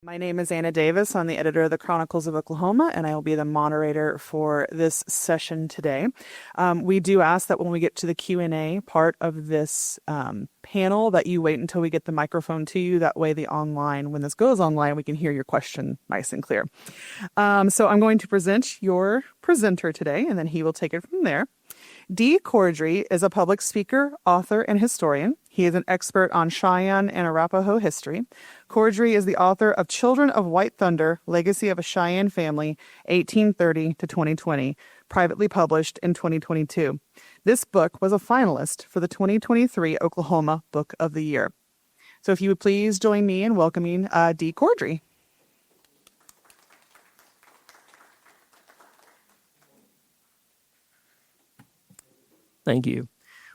My name is Anna Davis. I'm the editor of the Chronicles of Oklahoma, and I will be the moderator for this session today. We do ask that when we get to the Q&A part of this panel that you wait until we get the microphone to you. That way when this goes online, we can hear your question nice and clear. So I'm going to present your presenter today, and then he will take it from there. Dee Cordry is a public speaker, author, and historian. He is an expert on Cheyenne and Arapaho history. Cordry is the author of Children of White Thunder, Legacy of a Cheyenne Family, 1830 to 2020, privately published in 2022. This book was a finalist for the 2023 Oklahoma Book of the Year. So if you would please join me in welcoming Dee Cordry. Thank you.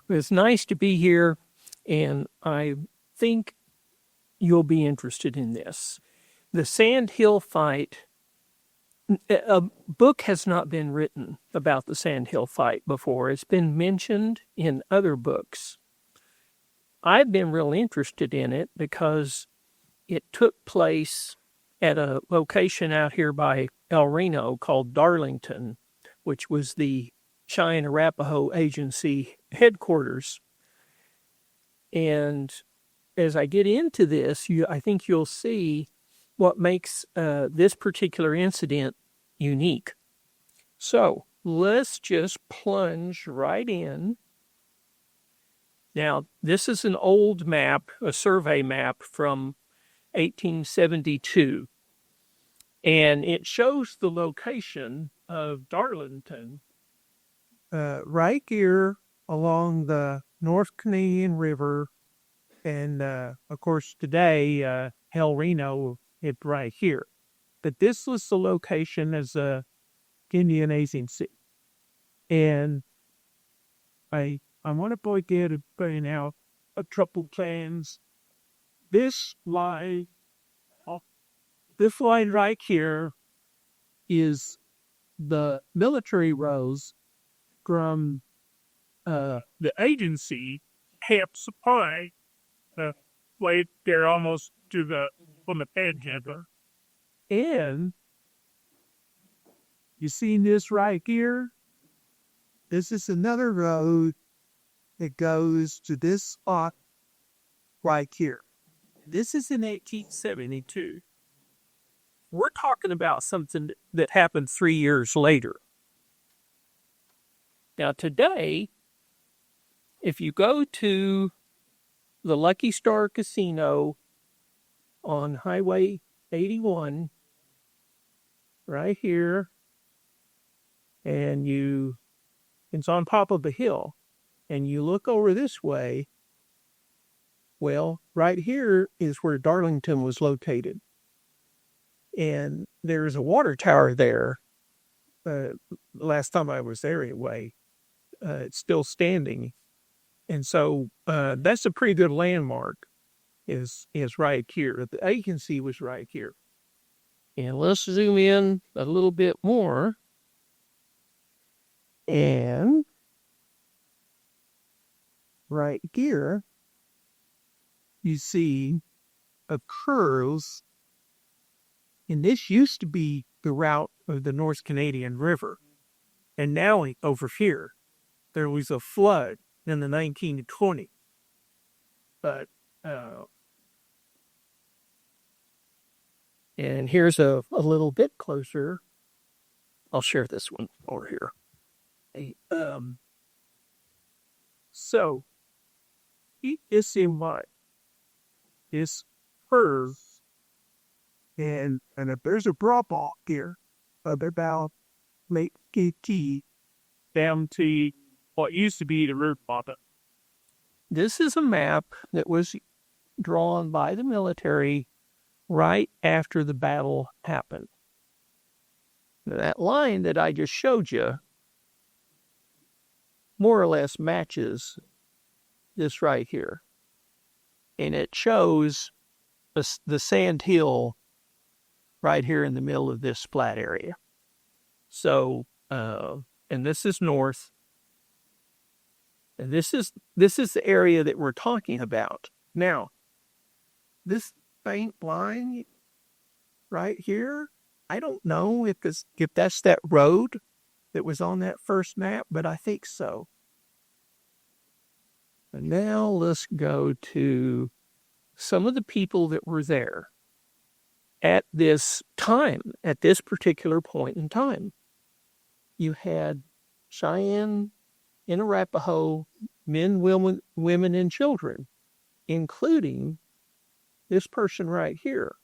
It's nice to be here, and I think you'll be interested in this. The Sand Hill fight, a book has not been written about the Sand Hill fight before. It's been mentioned in other books. I've been real interested in it because it took place at a location out here by El Reno called Darlington, which was the Cheyenne Arapaho Agency headquarters. And as I get into this, I think you'll see what makes this particular incident unique. So let's just plunge right in. Now, this is an old map, a survey map from 1872, and it shows the location of Darlington right here along the North Canadian River. And, of course, today, El Reno is right here. But this was the location as a Indian agency. And I want to point out a couple plans. This line right here is the military rows from the agency help supply right there almost to from the panhandle. And you see this right here? This is another road that goes to this spot right here. This is in 1872. We're talking about something that happened 3 years later. Now today, if you go to the Lucky Star Casino on Highway 81, right here, and it's on top of a hill, and you look over this way, well, right here is where Darlington was located. And there's a water tower there. Last time I was there anyway, it's still standing. And so that's a pretty good landmark is right here. The agency was right here. And let's zoom in a little bit more. And right here, you see a curve. And this used to be the route of the North Canadian River. And now over here, there was a flood in the 1920s. But, and here's a little bit closer. I'll share this one over here. So, keep this in mind. This curve, and if there's a drop off here of about Lake KT down to what used to be the root bottom. This is a map that was drawn by the military right after the battle happened. Now, that line that I just showed you more or less matches this right here. And it shows the sand hill right here in the middle of this flat area. So, and this is north. And this is the area that we're talking about. Now, this faint line, right here. I don't know if that's that road that was on that first map, but I think so. And now let's go to some of the people that were there at this time, at this particular point in time. You had Cheyenne and Arapaho, men, women, and children, including this person right here.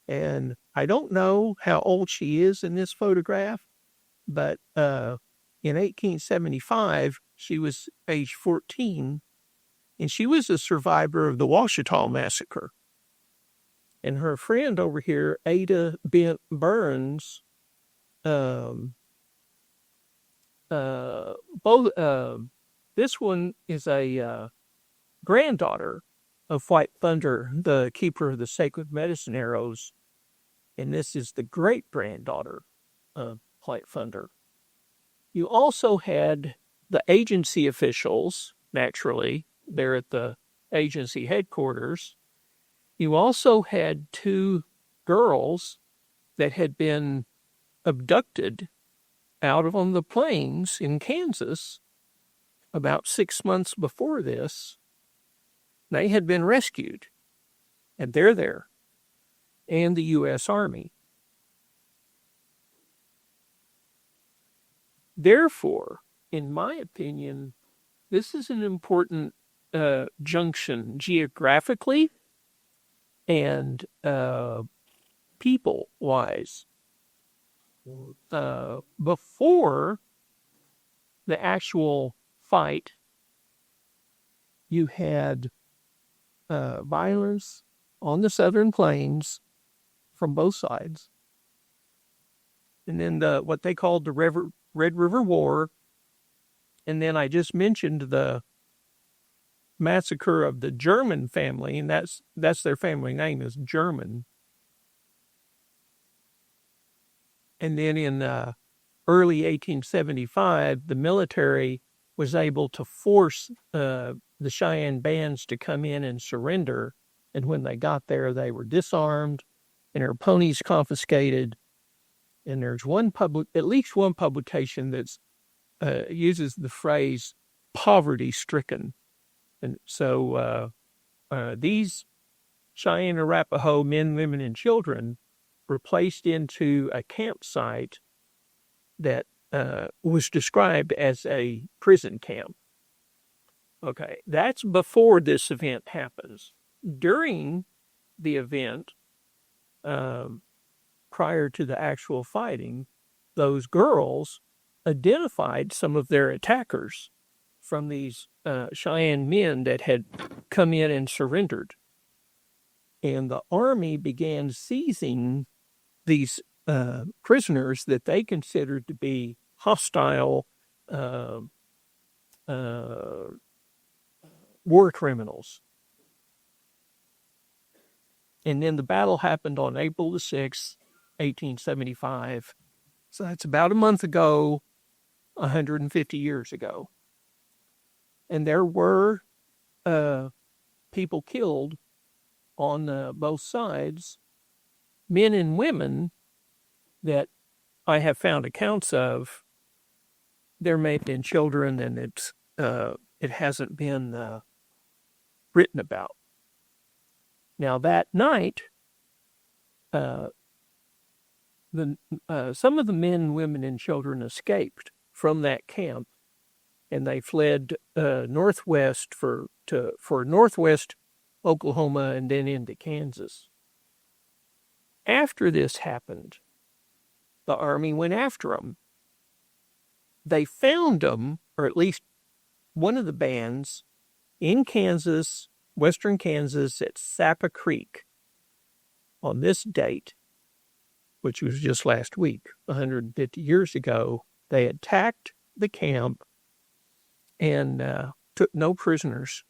And I don't know how old she is in this photograph, but in 1875, she was age 14, and she was a survivor of the Washita Massacre. And her friend over here, Ada Bent Burns, this one is a granddaughter of White Thunder, the keeper of the sacred medicine arrows, and this is the great-granddaughter of White Thunder. You also had the agency officials, naturally, there at the agency headquarters. You also had 2 girls that had been abducted out on the plains in Kansas about 6 months before this. They had been rescued, and they're there, and the U.S. Army. Therefore, in my opinion, this is an important junction geographically and people-wise. Before the actual fight, you had violence on the southern plains from both sides. And then what they called the Red River War. And then I just mentioned the massacre of the German family, and that's their family name is German. And then in early 1875, the military was able to force the Cheyenne bands to come in and surrender. And when they got there, they were disarmed and their ponies confiscated. And there's at least one publication that uses the phrase poverty-stricken. And so these Cheyenne Arapaho men, women, and children were placed into a campsite that was described as a prison camp. Okay, that's before this event happens. During the event, prior to the actual fighting, those girls identified some of their attackers from these Cheyenne men that had come in and surrendered. And the Army began seizing these prisoners that they considered to be hostile war criminals. And then the battle happened on April the 6th, 1875. So that's about a month ago, 150 years ago. And there were people killed on both sides, men and women that I have found accounts of. There may have been children, and it hasn't been written about. Now that night, some of the men, women, and children escaped from that camp, and they fled northwest for northwest Oklahoma and then into Kansas. After this happened, the Army went after them. They found them, or at least one of the bands, in Kansas, western Kansas, at Sappa Creek on this date, which was just last week, 150 years ago. They attacked the camp and took no prisoners.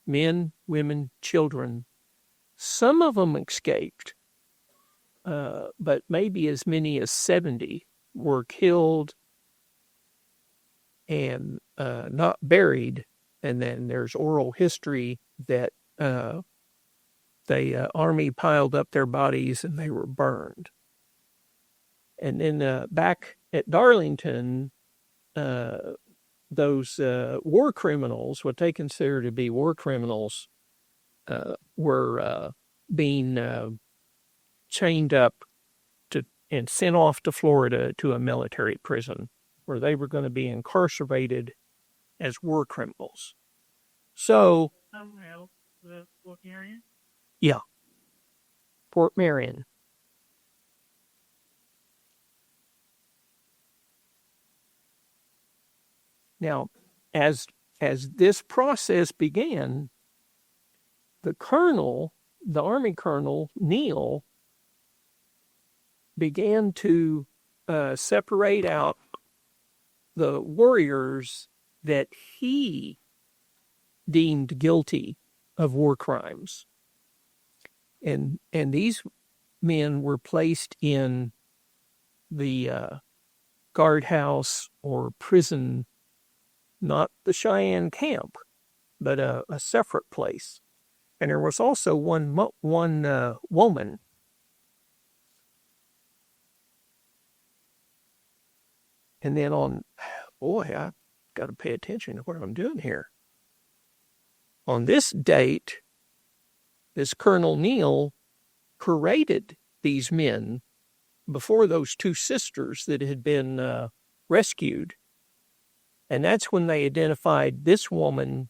Men, women, children. Some of them escaped, but maybe as many as 70 were killed and not buried. And then there's oral history that the Army piled up their bodies and they were burned. And then back at Darlington, those war criminals, what they consider to be war criminals, were being chained up and sent off to Florida to a military prison where they were going to be incarcerated as war criminals. So, Fort Marion? yeah, Fort Marion. Now, as this process began, the Army colonel, Neal, began to separate out the warriors that he deemed guilty of war crimes. And these men were placed in the guardhouse or prison, not the Cheyenne camp, but a separate place. And there was also one woman. And then I got to pay attention to what I'm doing here. On this date, this Colonel Neal paraded these men before those two sisters that had been rescued. And that's when they identified this woman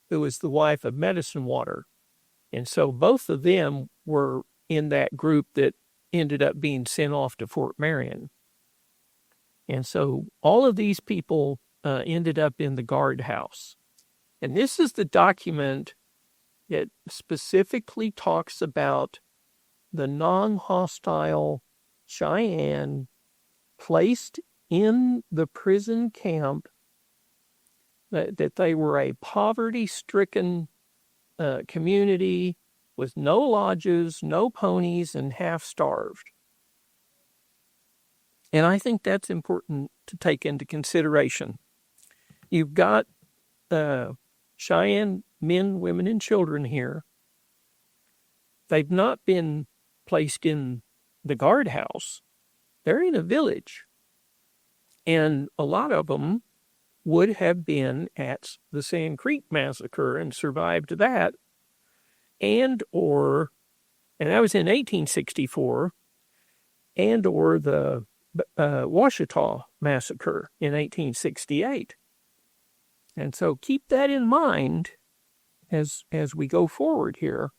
who was the wife of Medicine Water. And so both of them were in that group that ended up being sent off to Fort Marion. And so all of these people ended up in the guardhouse. And this is the document that specifically talks about the non-hostile Cheyenne placed in the prison camp, that they were a poverty-stricken community with no lodges, no ponies, and half-starved. And I think that's important to take into consideration. You've got Cheyenne men, women, and children here. They've not been placed in the guardhouse. They're in a village. And a lot of them would have been at the Sand Creek Massacre and survived that. And that was in 1864, or the Ouachita Massacre in 1868. And so keep that in mind as we go forward here.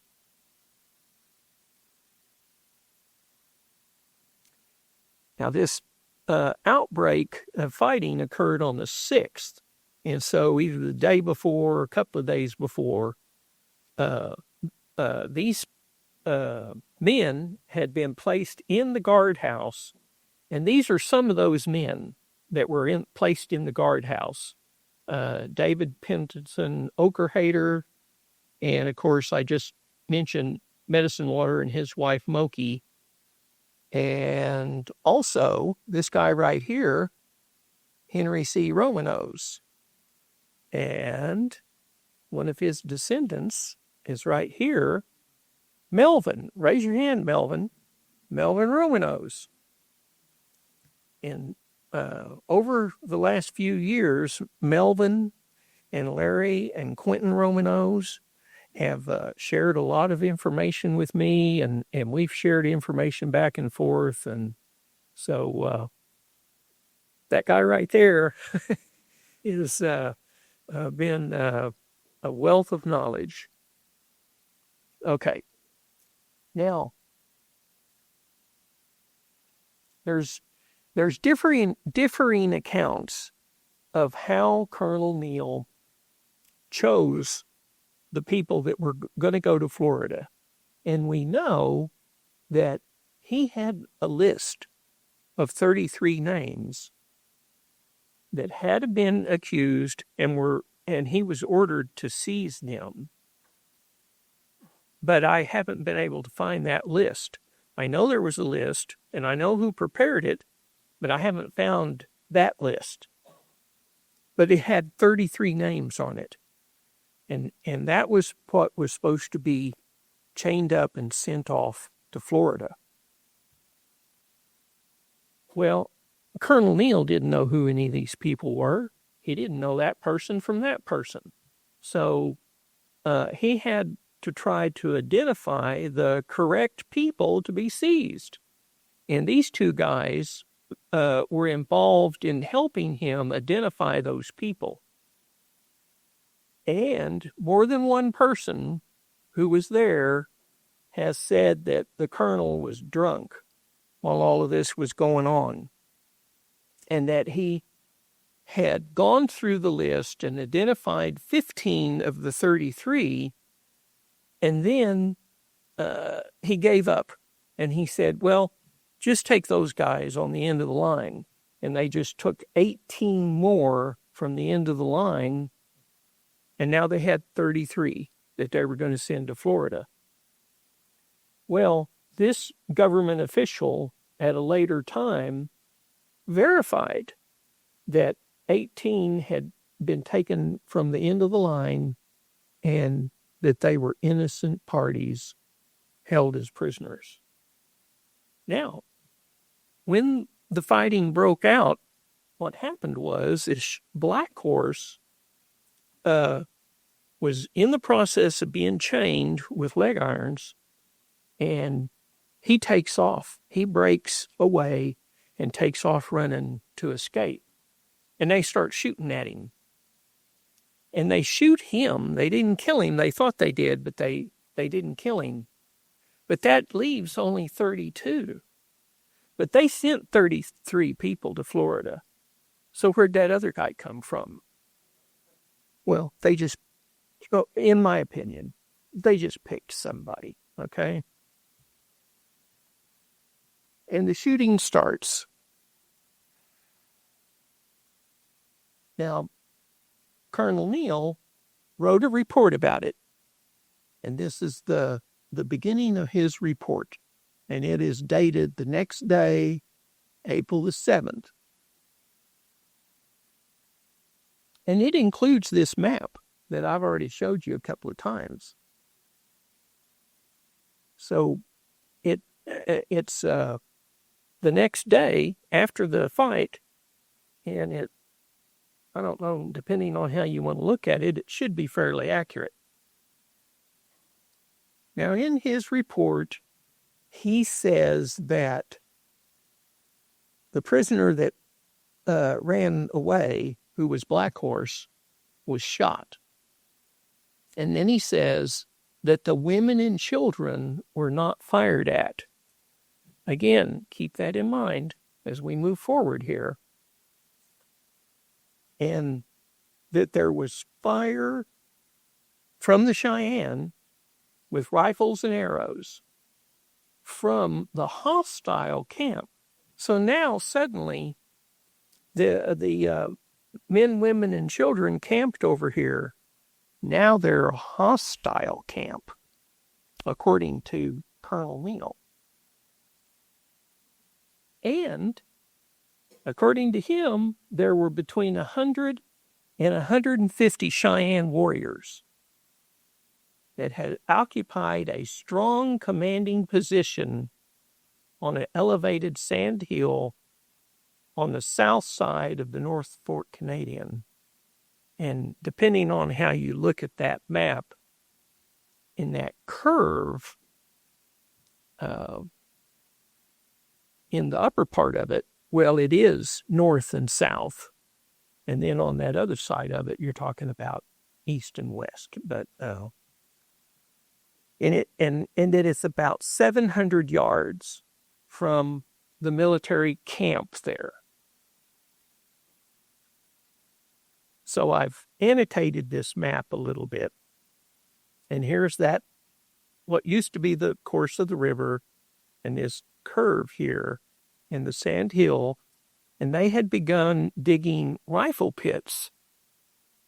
Now, this outbreak of fighting occurred on the 6th. And so either the day before or a couple of days before, these men had been placed in the guardhouse. And these are some of those men that were placed in the guardhouse. David Penton Okerhater, and of course I just mentioned Medicine Water and his wife Moki, and also this guy right here, Henry C. Romanos, and one of his descendants is right here, Melvin. Raise your hand, Melvin. Melvin Romanos. And over the last few years, Melvin and Larry and Quentin Romanos have shared a lot of information with me, and we've shared information back and forth. And so that guy right there has been a wealth of knowledge. Okay. Now, there's differing accounts of how Colonel Neal chose the people that were going to go to Florida. And we know that he had a list of 33 names that had been accused and he was ordered to seize them. But I haven't been able to find that list. I know there was a list, and I know who prepared it, but I haven't found that list. But it had 33 names on it. And that was what was supposed to be chained up and sent off to Florida. Well, Colonel Neal didn't know who any of these people were. He didn't know that person from that person. So he had to try to identify the correct people to be seized. And these two guys were involved in helping him identify those people. And more than one person who was there has said that the colonel was drunk while all of this was going on, and that he had gone through the list and identified 15 of the 33, and then he gave up, and he said, well, just take those guys on the end of the line. And they just took 18 more from the end of the line, and now they had 33 that they were going to send to Florida. Well, this government official at a later time verified that 18 had been taken from the end of the line and that they were innocent parties held as prisoners. Now, when the fighting broke out, what happened was this Black Horse was in the process of being chained with leg irons, and he takes off. He breaks away and takes off running to escape. And they start shooting at him. And they shoot him. They didn't kill him. They thought they did, but they didn't kill him. But that leaves only 32. But they sent 33 people to Florida. So where'd that other guy come from? Well, they just, in my opinion, they just picked somebody, okay? And the shooting starts. Now, Colonel Neal wrote a report about it. And this is the beginning of his report. And it is dated the next day, April the 7th. And it includes this map that I've already showed you a couple of times. So it's the next day after the fight, and I don't know, depending on how you want to look at it, it should be fairly accurate. Now, in his report, he says that the prisoner that ran away, who was Black Horse, was shot. And then he says that the women and children were not fired at. Again, keep that in mind as we move forward here. And that there was fire from the Cheyenne with rifles and arrows from the hostile camp. So now suddenly the men, women, and children camped over here, now they're a hostile camp, according to Colonel Neal. And according to him, there were between 100 and 150 Cheyenne warriors that had occupied a strong commanding position on an elevated sand hill on the south side of the North Fork Canadian. And depending on how you look at that map, in that curve, in the upper part of it, well, it is north and south. And then on that other side of it, you're talking about east and west. But and it is about 700 yards from the military camp there. So I've annotated this map a little bit. And here's that, what used to be the course of the river, and this curve here in the sand hill. And they had begun digging rifle pits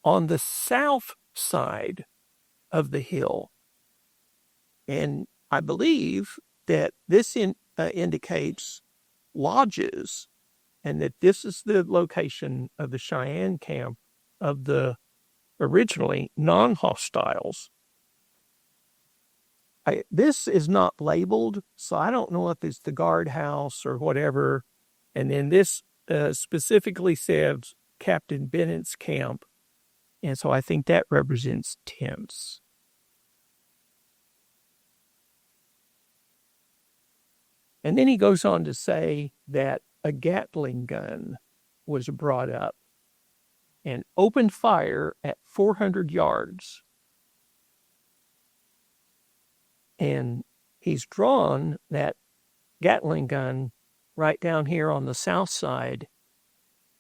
on the south side of the hill. And I believe that this indicates lodges, and that this is the location of the Cheyenne camp of the originally non-hostiles. this is not labeled, so I don't know if it's the guardhouse or whatever. And then this specifically says Captain Bennett's camp. And so I think that represents tents. And then he goes on to say that a Gatling gun was brought up and opened fire at 400 yards. And he's drawn that Gatling gun right down here on the south side,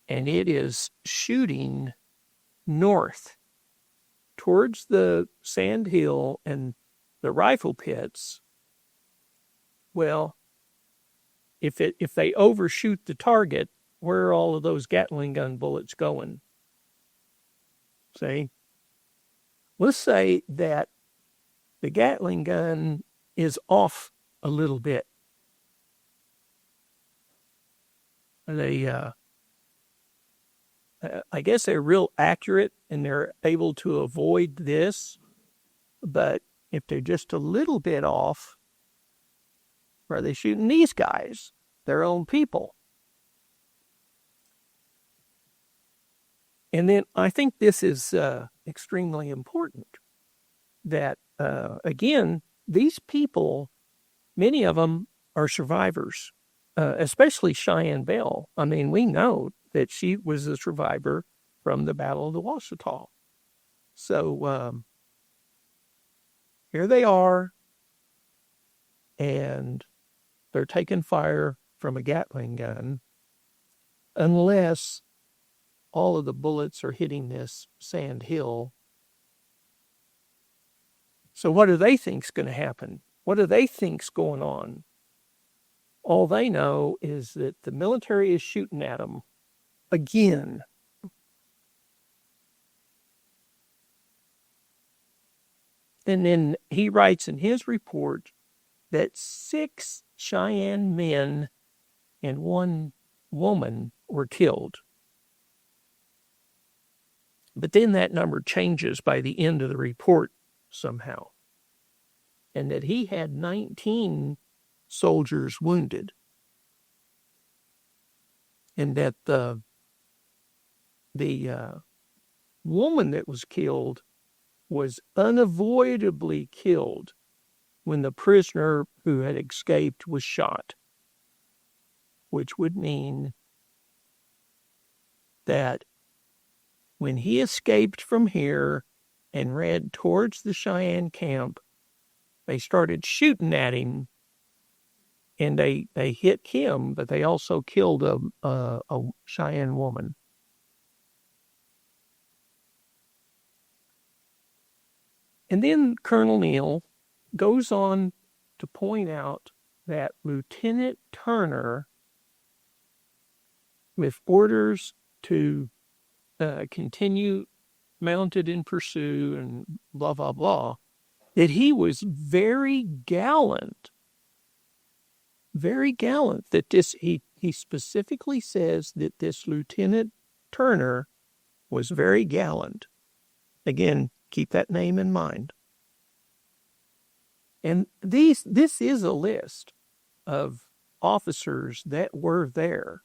and it is shooting north towards the sand hill and the rifle pits. Well, if they overshoot the target, where are all of those Gatling gun bullets going? See? Let's say that the Gatling gun is off a little bit. I guess they're real accurate and they're able to avoid this. But if they're just a little bit off, where are they shooting these guys? Their own people. And then I think this is extremely important that, again, these people, many of them are survivors, especially Cheyenne Bell. I mean, we know that she was a survivor from the Battle of the Washita. So here they are, and they're taking fire from a Gatling gun, unless all of the bullets are hitting this sand hill. So what do they think's going to happen? What do they think's going on? All they know is that the military is shooting at them again. And then he writes in his report that 6 Cheyenne men and 1 woman were killed. But then that number changes by the end of the report somehow. And that he had 19 soldiers wounded. And that the woman that was killed was unavoidably killed when the prisoner who had escaped was shot. Which would mean that when he escaped from here and ran towards the Cheyenne camp, they started shooting at him, and they hit him, but they also killed a Cheyenne woman. And then Colonel Neal goes on to point out that Lieutenant Turner, with orders to continue mounted in pursuit and blah, blah, blah, that he was very gallant, that this, he specifically says that this Lieutenant Turner was very gallant. Again, keep that name in mind. And this is a list of officers that were there.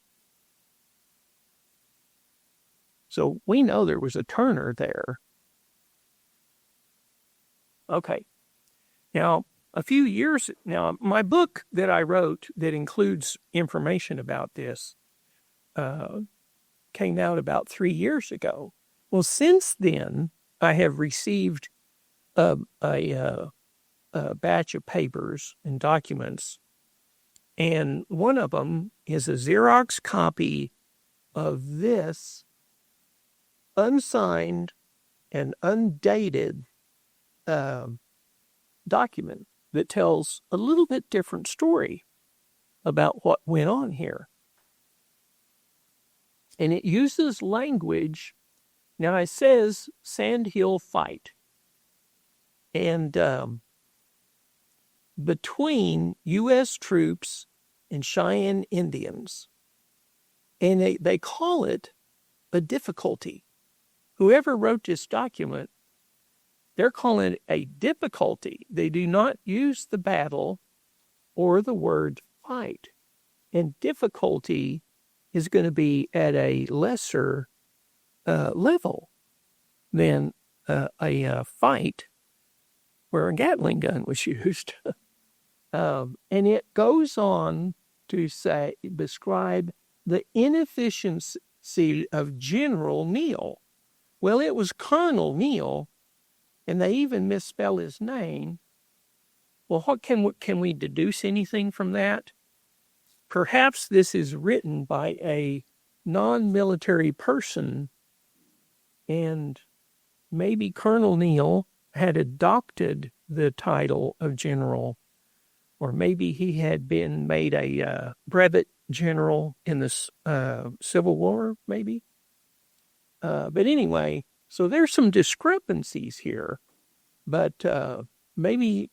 So we know there was a Turner there. Okay. Now, my book that I wrote that includes information about this came out about 3 years ago. Well, since then, I have received a batch of papers and documents, and one of them is a Xerox copy of this unsigned and undated document that tells a little bit different story about what went on here. And it uses language. Now, it says Sand Hill Fight. And between U.S. troops and Cheyenne Indians. And they call it a difficulty. Whoever wrote this document they're calling it a difficulty. They do not use the battle or the word fight. And difficulty is going to be at a lesser level than a fight where a Gatling gun was used. And it goes on to describe the inefficiency of General Neal. Well, it was Colonel Neal, and they even misspell his name. Well, what can we deduce anything from that? Perhaps this is written by a non-military person, and maybe Colonel Neal had adopted the title of general, or maybe he had been made a brevet general in the Civil War, maybe. But anyway, so there's some discrepancies here, but maybe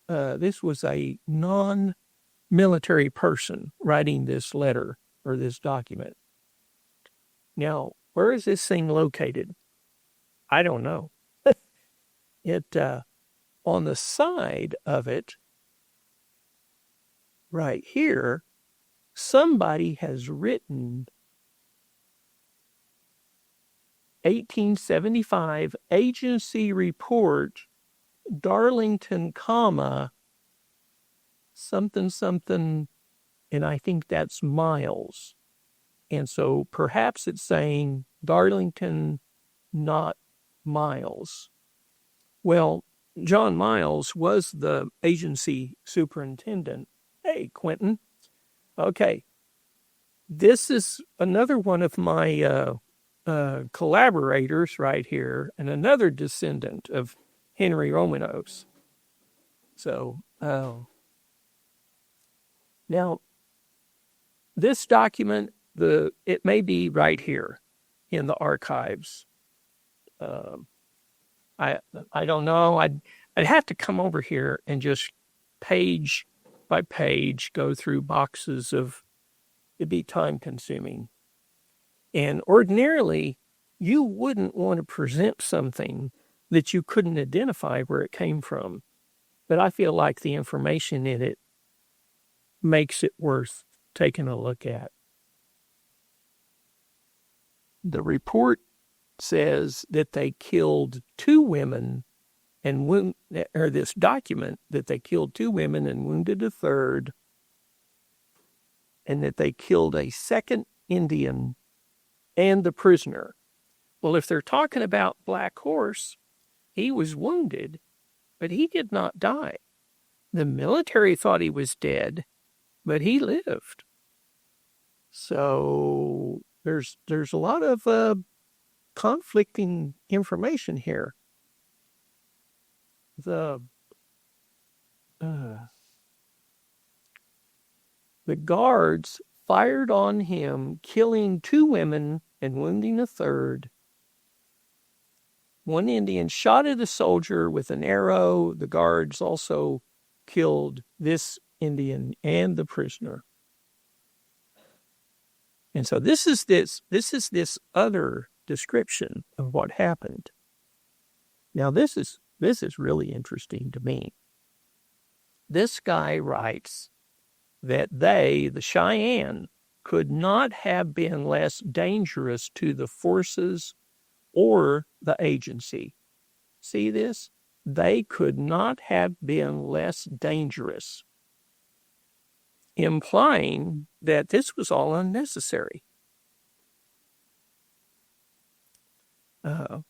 this was a non-military person writing this letter or this document. Now, where is this thing located? I don't know. On the side of it, right here, somebody has written 1875 agency report, Darlington, something, and I think that's miles. And so perhaps it's saying Darlington, not Miles. Well, John Miles was the agency superintendent. Hey, Quentin. Okay. This is another one of my collaborators right here, and another descendant of Henry Romanos. So, now, this document, it may be right here in the archives. I don't know. I'd have to come over here and just page by page go through boxes of. It'd be time consuming, and ordinarily you wouldn't want to present something that you couldn't identify where it came from. But I feel like the information in it makes it worth taking a look at. The report says that they killed 2 women and this document that they killed 2 women and wounded a third, and that they killed a second Indian and the prisoner. Well, if they're talking about Black Horse, he was wounded, but he did not die. The military thought he was dead, but he lived. So there's a lot of conflicting information here. The guards fired on him, killing 2 women and wounding a third. 1 Indian shot at a soldier with an arrow. The guards also killed this Indian and the prisoner. And so this is this other description of what happened. Now this is really interesting to me. This guy writes that they, the Cheyenne, could not have been less dangerous to the forces or the agency. See this? They could not have been less dangerous, implying that this was all unnecessary. And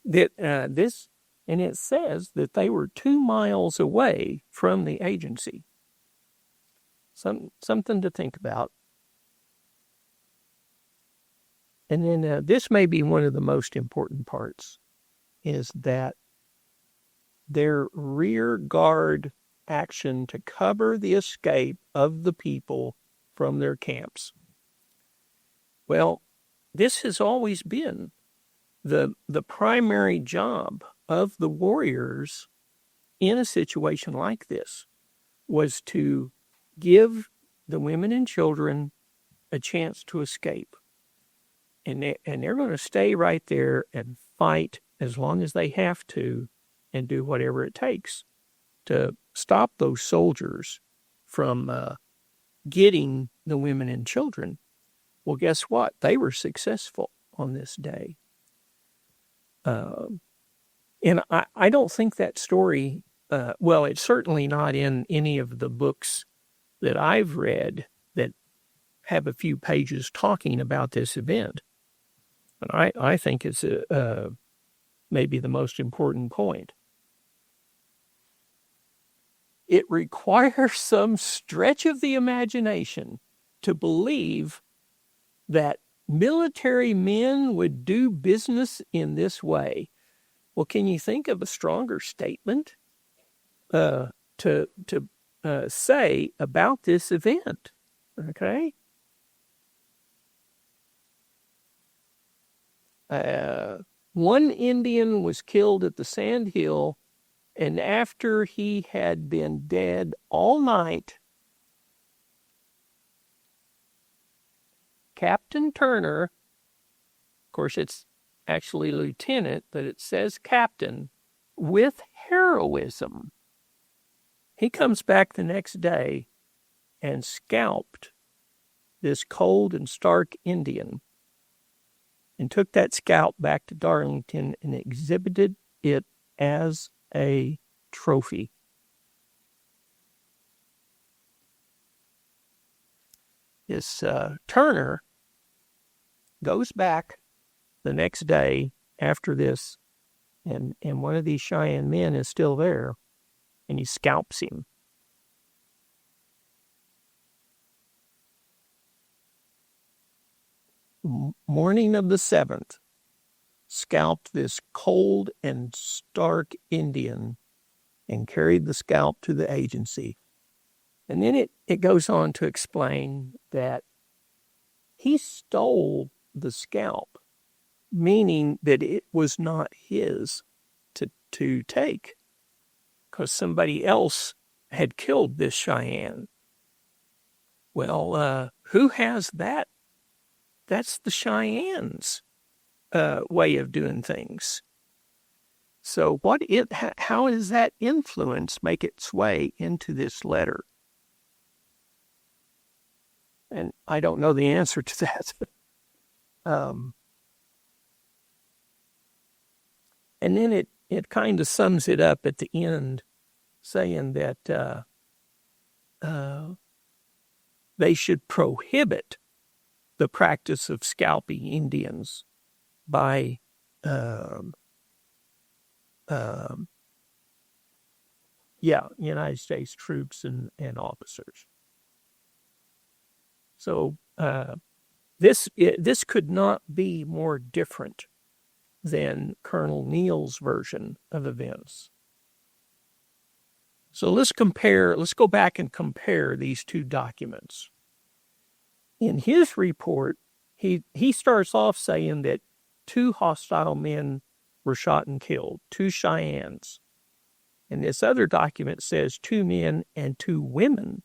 it says that they were 2 miles away from the agency. Something to think about. And then this may be one of the most important parts, is that their rear guard action to cover the escape of the people from their camps. Well, this has always been the primary job of the warriors in a situation like this, was to give the women and children a chance to escape. And they're going to stay right there and fight as long as they have to and do whatever it takes to stop those soldiers from getting the women and children. Well, guess what? They were successful on this day. And I don't think that story, well, it's certainly not in any of the books that I've read that have a few pages talking about this event. And I think it's maybe the most important point. It requires some stretch of the imagination to believe that military men would do business in this way. Well, can you think of a stronger statement to say about this event? Okay. One Indian was killed at the Sand Hill, and after he had been dead all night, Captain Turner, of course it's actually lieutenant, but it says captain, with heroism, he comes back the next day and scalped this cold and stark Indian and took that scalp back to Darlington and exhibited it as a trophy. This Turner goes back the next day after this, and one of these Cheyenne men is still there, and he scalps him. Morning of the 7th, scalped this cold and stark Indian and carried the scalp to the agency. And then it goes on to explain that he stole the scalp, meaning that it was not his to take, because somebody else had killed this Cheyenne. Well, who has that? That's the Cheyennes' way of doing things. So how does that influence make its way into this letter? And I don't know the answer to that. And then it kind of sums it up at the end, saying that they should prohibit the practice of scalping Indians by United States troops and officers. So this could not be more different than Colonel Neal's version of events. So let's go back and compare these two documents. In his report, he starts off saying that 2 hostile men were shot and killed, 2 Cheyennes. And this other document says 2 men and 2 women.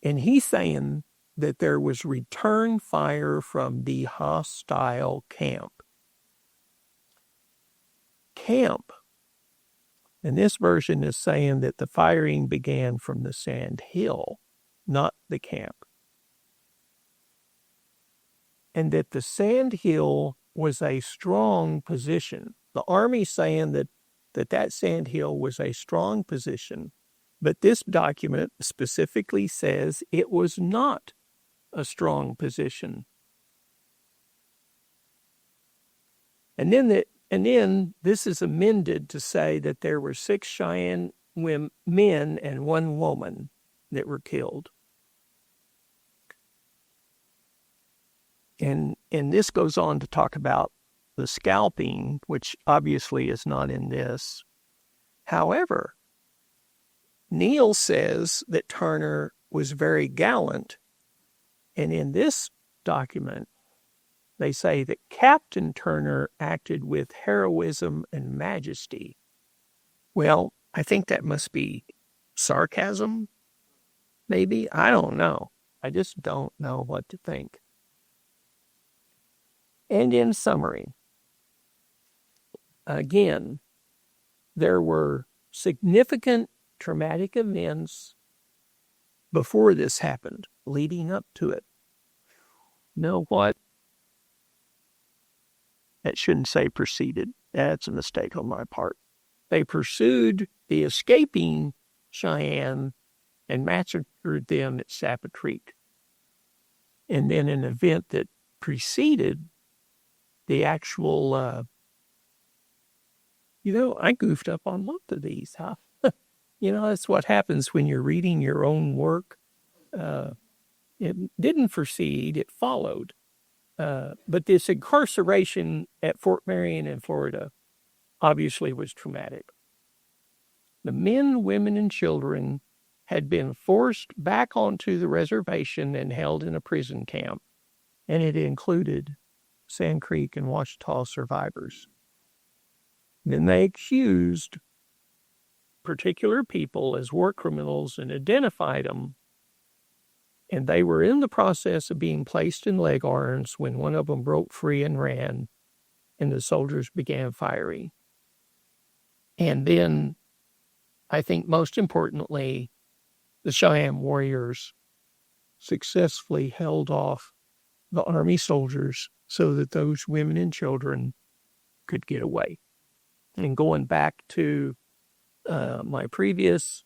And he's saying that there was return fire from the hostile camp. And this version is saying that the firing began from the Sand Hill, not the camp. And that the Sand Hill was a strong position. The Army saying that Sand Hill was a strong position, but this document specifically says it was not a strong position. And then this is amended to say that there were 6 Cheyenne men and 1 woman that were killed. And this goes on to talk about the scalping, which obviously is not in this. However, Neal says that Turner was very gallant, and in this document, they say that Captain Turner acted with heroism and majesty. Well, I think that must be sarcasm, maybe. I don't know. I just don't know what to think. And in summary, again, there were significant traumatic events before this happened, leading up to it. You know what? That shouldn't say preceded. That's a mistake on my part. They pursued the escaping Cheyenne and massacred them at Sappa Creek. And then an event that preceded the actual, I goofed up on most of these, huh? That's what happens when you're reading your own work. It didn't precede, it followed. But this incarceration at Fort Marion in Florida obviously was traumatic. The men, women, and children had been forced back onto the reservation and held in a prison camp, and it included Sand Creek and Ouachita survivors. Then they accused particular people as war criminals and identified them, and they were in the process of being placed in leg irons when one of them broke free and ran, and the soldiers began firing. And then, I think most importantly, the Cheyenne warriors successfully held off the Army soldiers so that those women and children could get away. And going back to my previous,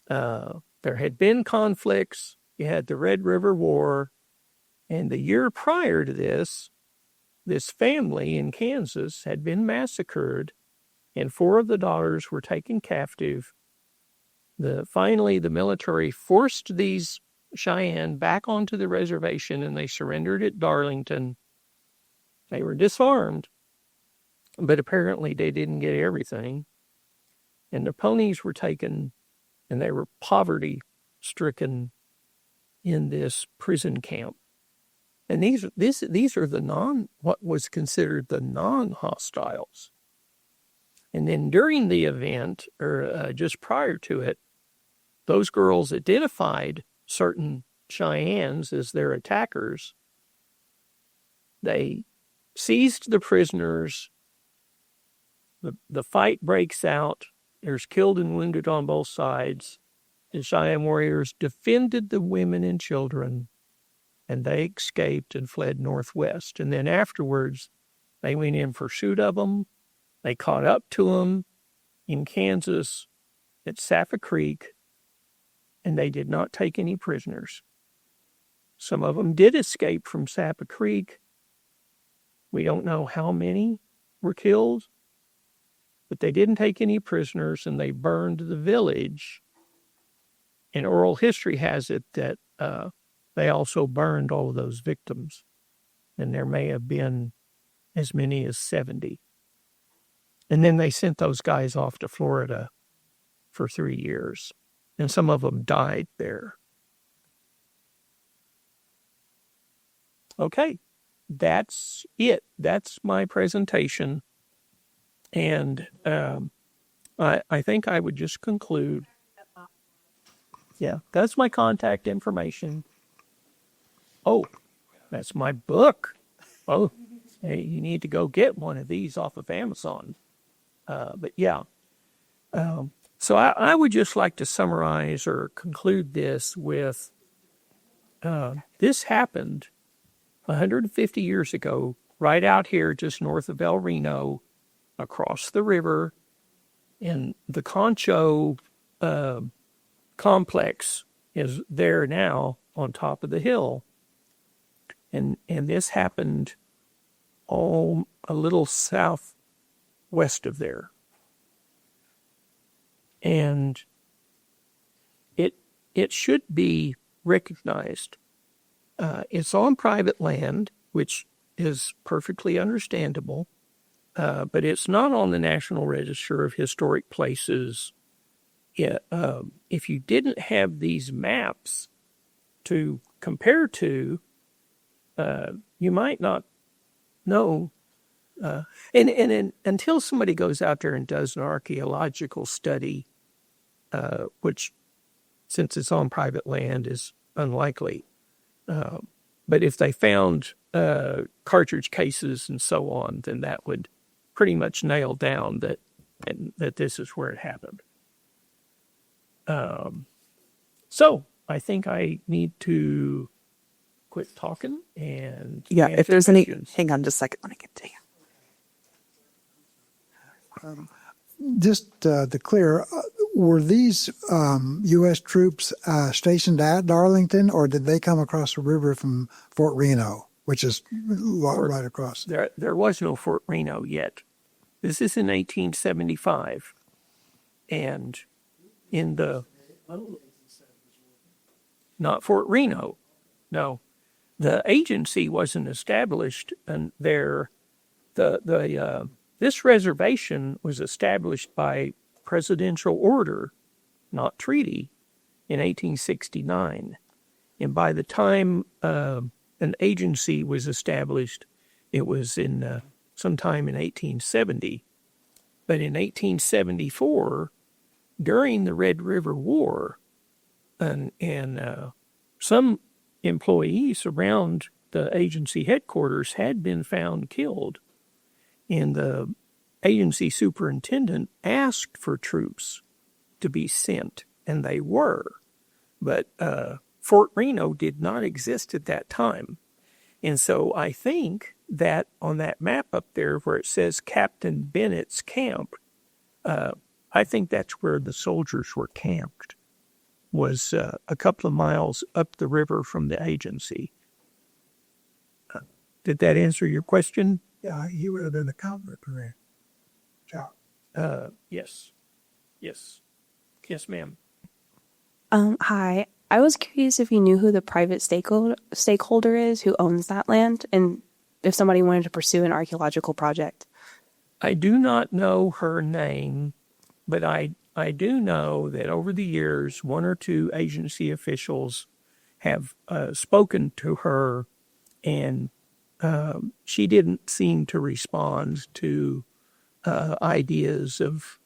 there had been conflicts. You had the Red River War, and the year prior to this family in Kansas had been massacred, and 4 of the daughters were taken captive. Finally, the military forced these Cheyenne back onto the reservation, and they surrendered at Darlington. They were disarmed, but apparently they didn't get everything. And their ponies were taken, and they were poverty-stricken in this prison camp. And these are what was considered the non-hostiles. And then during the event, or just prior to it, those girls identified certain Cheyennes as their attackers. They seized the prisoners. The fight breaks out. There's killed and wounded on both sides. The Cheyenne warriors defended the women and children, and they escaped and fled northwest. And then afterwards, they went in pursuit of them. They caught up to them in Kansas at Sappa Creek, and they did not take any prisoners. Some of them did escape from Sappa Creek. We don't know how many were killed, but they didn't take any prisoners, and they burned the village. And oral history has it that they also burned all of those victims, and there may have been as many as 70. And then they sent those guys off to Florida for 3 years, and some of them died there. Okay, that's it. That's my presentation. And I think I would just conclude. Yeah, that's my contact information. Oh, that's my book. Oh, hey, you need to go get one of these off of Amazon. But yeah, so I would just like to summarize or conclude this with, this happened 150 years ago, right out here just north of El Reno, across the river, and the Concho complex is there now on top of the hill. And this happened a little southwest of there. And it should be recognized. It's on private land, which is perfectly understandable, but it's not on the National Register of Historic Places. If you didn't have these maps to compare to, you might not know. And until somebody goes out there and does an archaeological study, which, since it's on private land, is unlikely. But if they found cartridge cases and so on, then that would pretty much nailed down that this is where it happened. So I think I need to quit talking and Yeah, if answer there's any, questions. hang on just a second. Let me get to you. Just to clear, were these U.S. troops stationed at Darlington, or did they come across the river from Fort Reno, which is right across? There was no Fort Reno yet. This is in 1875, and in the not Fort Reno, no, the agency wasn't established, and this reservation was established by presidential order, not treaty, in 1869. And by the time an agency was established, it was in sometime in 1870. But in 1874, during the Red River War, and some employees around the agency headquarters had been found killed. And the agency superintendent asked for troops to be sent, and they were. But Fort Reno did not exist at that time. And so I think that on that map up there where it says Captain Bennett's camp, I think that's where the soldiers were camped, was a couple of miles up the river from the agency. Did that answer your question? Yeah, he would have been the convert career. Yes. Yes. Yes, ma'am. Hi. I was curious if you knew who the private stakeholder is who owns that land, and if somebody wanted to pursue an archaeological project. I do not know her name, but I do know that over the years, one or two agency officials have spoken to her, and she didn't seem to respond to ideas of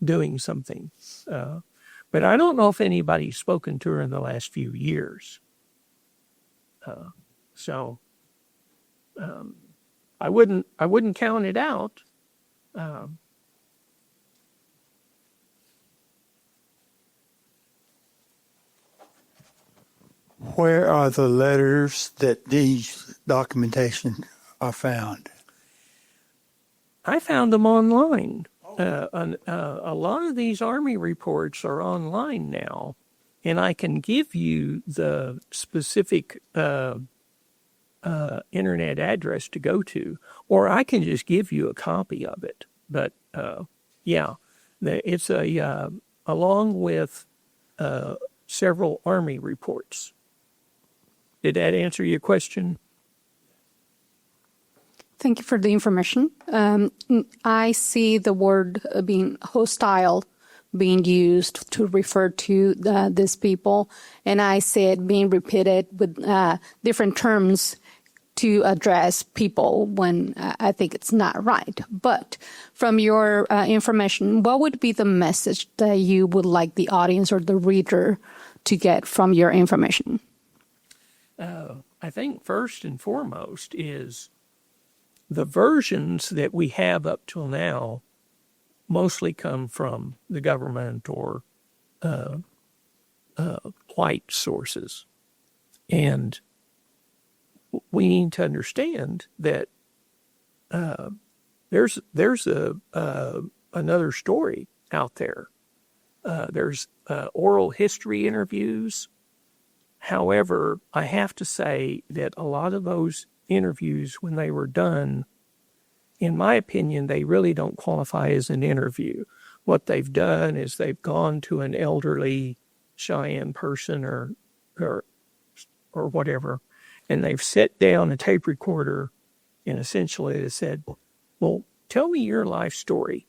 doing something. But I don't know if anybody's spoken to her in the last few years. So I wouldn't count it out. Where are the letters that these documentation are found? I found them online. A lot of these Army reports are online now, and I can give you the specific internet address to go to, or I can just give you a copy of it. But yeah, it's along with several Army reports. Did that answer your question? Thank you for the information. I see the word being hostile being used to refer to these people, and I see it being repeated with different terms to address people when I think it's not right. But from your information, what would be the message that you would like the audience or the reader to get from your information? I think first and foremost is the versions that we have up till now mostly come from the government or white sources. And we need to understand that there's another story out there. There's oral history interviews. However, I have to say that a lot of those interviews, when they were done, in my opinion, they really don't qualify as an interview. What they've done is they've gone to an elderly Cheyenne person or whatever, and they've set down a tape recorder and essentially they said, well, tell me your life story.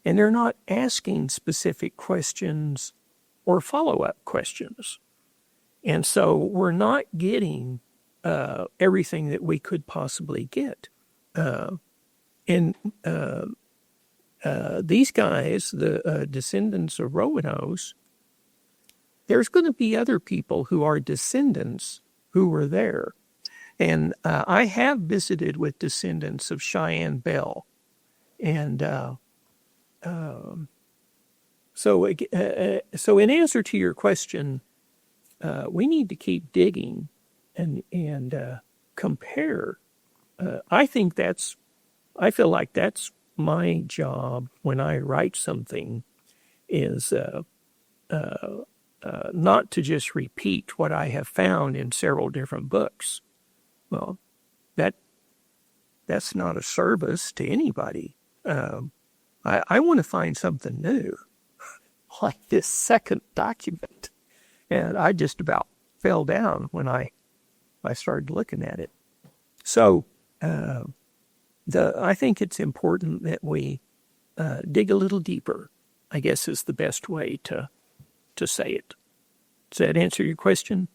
And they're not asking specific questions or follow-up questions. And so we're not getting everything that we could possibly get. And these guys, the descendants of Romanos, there's going to be other people who are descendants who were there. And I have visited with descendants of Cheyenne Bell. And so in answer to your question, we need to keep digging and compare. I feel like that's my job when I write something, is not to just repeat what I have found in several different books. Well, that's not a service to anybody. I want to find something new, like this second document. And I just about fell down when I started looking at it. So I think it's important that we dig a little deeper, I guess is the best way to say it. Does that answer your question?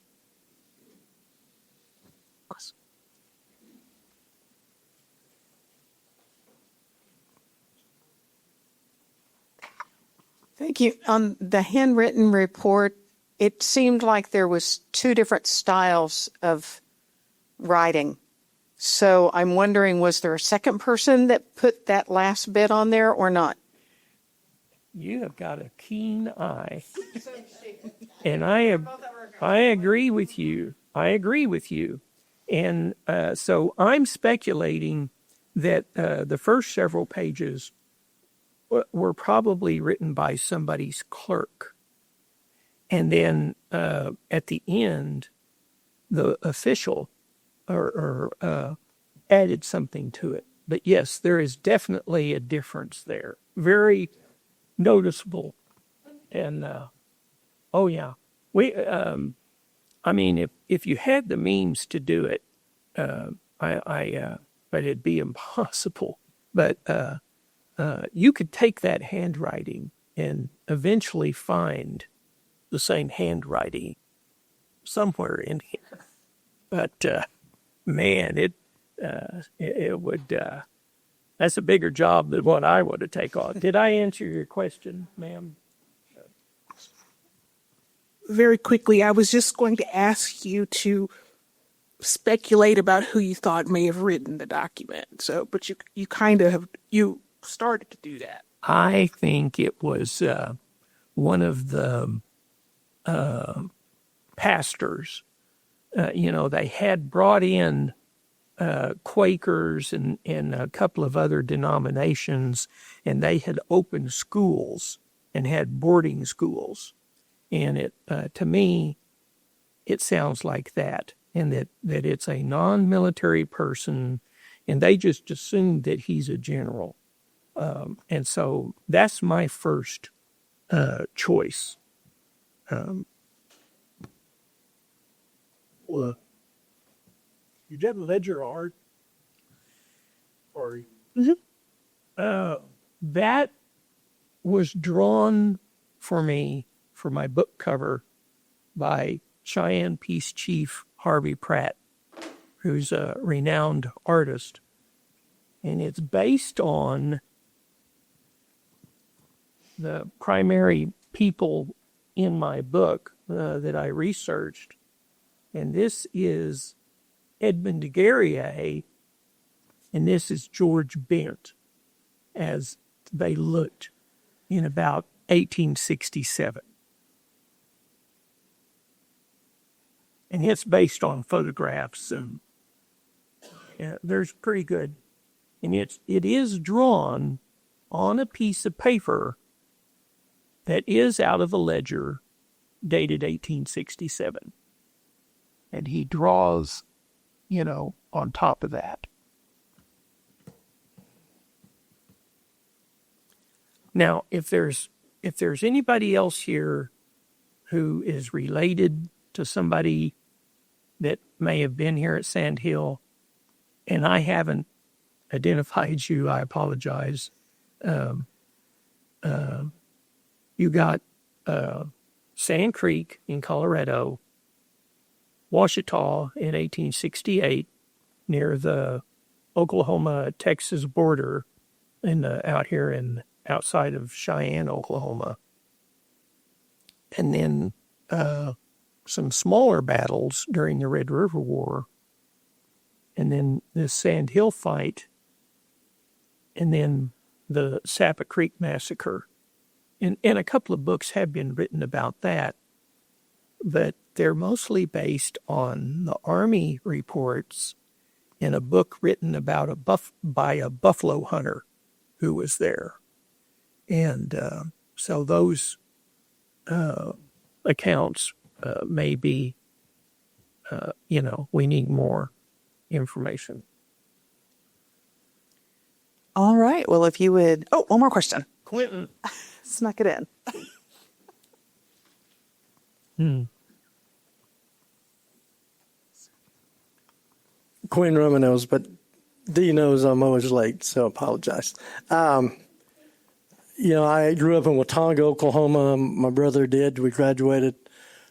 Thank you. On the handwritten report, it seemed like there was two different styles of writing. So I'm wondering, was there a second person that put that last bit on there or not? You have got a keen eye. And I agree with you. And so I'm speculating that the first several pages were probably written by somebody's clerk. And then at the end, the official added something to it. But yes, there is definitely a difference there. Very noticeable. And, oh yeah. I mean, if you had the means to do it, but it'd be impossible. But you could take that handwriting and eventually find the same handwriting somewhere in here. But man, it would. That's a bigger job than what I would have taken on. Did I answer your question, ma'am? Very quickly, I was just going to ask you to speculate about who you thought may have written the document. So, but you kind of have, you started to do that. I think it was one of the pastors. They had brought in Quakers and a couple of other denominations, and they had opened schools and had boarding schools. And it, to me, it sounds like that, and that it's a non-military person, and they just assumed that he's a general. And so that's my first choice. Well, you did ledger art, or That was drawn for me for my book cover by Cheyenne Peace Chief Harvey Pratt, who's a renowned artist. And it's based on the primary people in my book that I researched. And this is Edmund de Guerrier, and this is George Bent, as they looked in about 1867. And it's based on photographs, and there's pretty good. And it is drawn on a piece of paper that is out of a ledger dated 1867. And he draws, on top of that. Now, if there's anybody else here who is related to somebody that may have been here at Sand Hill, and I haven't identified you, I apologize. You got Sand Creek in Colorado, Ouachita in 1868 near the Oklahoma-Texas border, out here outside of Cheyenne, Oklahoma. And then some smaller battles during the Red River War, and then this Sand Hill fight, and then the Sappa Creek massacre. And a couple of books have been written about that, but they're mostly based on the Army reports in a book written about by a buffalo hunter who was there. And so those accounts may be, we need more information. All right. Well, if you would... Oh, one more question. Quentin. Snuck it in. Quinn Roman knows, but Dee knows I'm always late, so I apologize. I grew up in Watauga, Oklahoma. My brother did. We graduated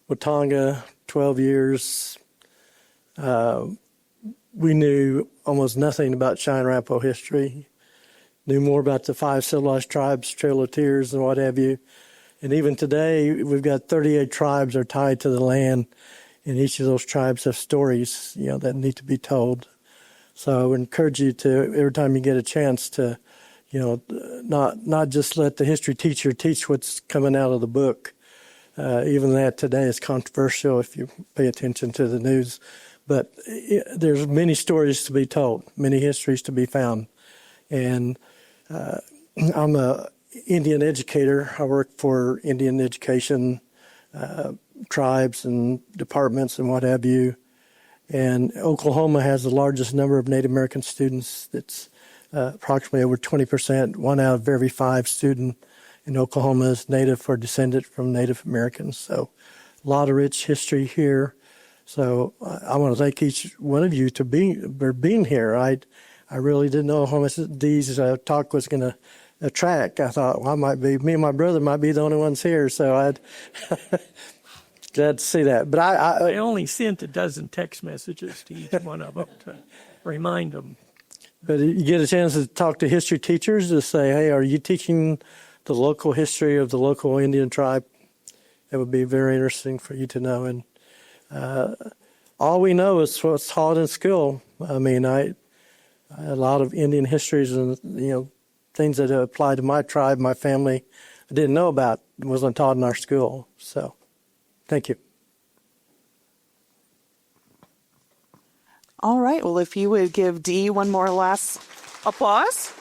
Watauga, 12 years. We knew almost nothing about Cheyenne Arapaho history. Knew more about the 5 civilized tribes, Trail of Tears, and what have you. And even today, we've got 38 tribes are tied to the land, and each of those tribes have stories, that need to be told. So I would encourage you to, every time you get a chance to, not just let the history teacher teach what's coming out of the book. Even that today is controversial if you pay attention to the news. But there's many stories to be told, many histories to be found. And I'm a Indian educator. I work for Indian education tribes and departments and what have you. And Oklahoma has the largest number of Native American students. It's approximately over 20%. 1 out of every 5 students in Oklahoma is Native or descendant from Native Americans. So a lot of rich history here. So I want to thank each one of you for being here. I really didn't know how much Dee's talk was going to attract. I thought, well, me and my brother might be the only ones here. So I'd glad to see that. But I only sent a dozen text messages to each one of them to remind them. But you get a chance to talk to history teachers to say, hey, are you teaching the local history of the local Indian tribe? It would be very interesting for you to know. And all we know is what's taught in school. I mean, a lot of Indian histories and, things that apply to my tribe, my family, I didn't know about. It wasn't taught in our school. So thank you. All right. Well, if you would give Dee one more last applause.